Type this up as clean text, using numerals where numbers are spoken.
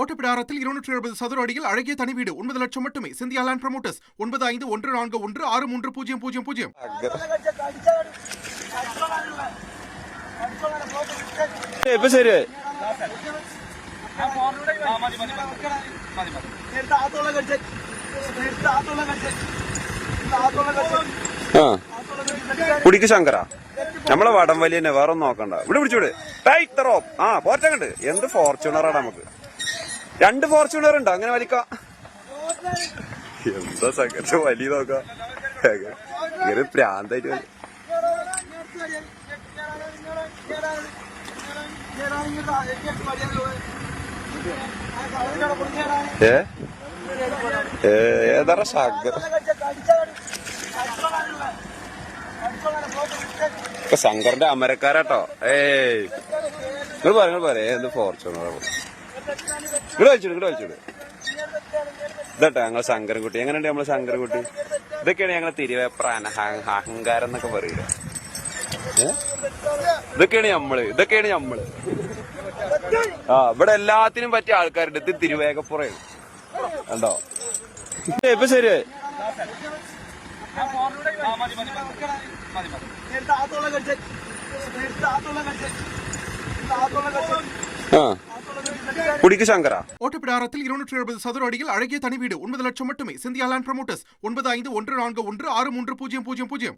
ஓட்டப்பிடாரத்தில் 270 சதுர அடியில் அழகிய தனி வீடு 9 லட்சம் மட்டுமே. Scindia land promoters 9514163000. ഇപ്പൊ ശരി കുടിക്ക് ശങ്കര നമ്മളെ വടം വലിയ തന്നെ വേറെ ഒന്നും നോക്കണ്ട. ഇവിടെ പിടിച്ചോട് ടൈറ്ററോ പോറ്റങ്ങണ്ട്. എന്ത് ഫോർച്യൂണറാണ് നമുക്ക്. 2 ഫോർച്യൂണർ ഉണ്ട് അങ്ങനെ വലിക്കാം. എന്താ സംഘർഷം വലിയ നോക്കാം. ഇങ്ങനെ പ്രാന്തായിട്ട് ഏതാ ശങ്കർ ഇപ്പൊ ശങ്കറിന്റെ അമരക്കാരാട്ടോ. നിങ്ങൾ പറയാ എന്ത് ഫോർച്യൂണർ ഇങ്ങോട്ട് വലിച്ചോട്. ഇതട്ടോ ഞങ്ങൾ ശങ്കരൻകുട്ടി. എങ്ങനെയുണ്ട് നമ്മളെ ശങ്കരൻകുട്ടി? ഇതൊക്കെയാണ് ഞങ്ങളെ തിരുവേപ്ര അഹങ്കാരം എന്നൊക്കെ പറയില്ല. ഇതൊക്കെയാണ് നമ്മള്. ഇവിടെ എല്ലാത്തിനും പറ്റിയ ആൾക്കാരുണ്ട്. ഇത് തിരുവേഗപ്പുറയാണ് കണ്ടോ. ഇപ്പൊ ശരി കുടിക്ക് ശങ്കര. ஓட்டப்பிடாரத்தில் 270 சதுர அடியில் அழகிய தனி வீடு 9 லட்சம் மட்டுமே. Scindia land promoters 9514163000.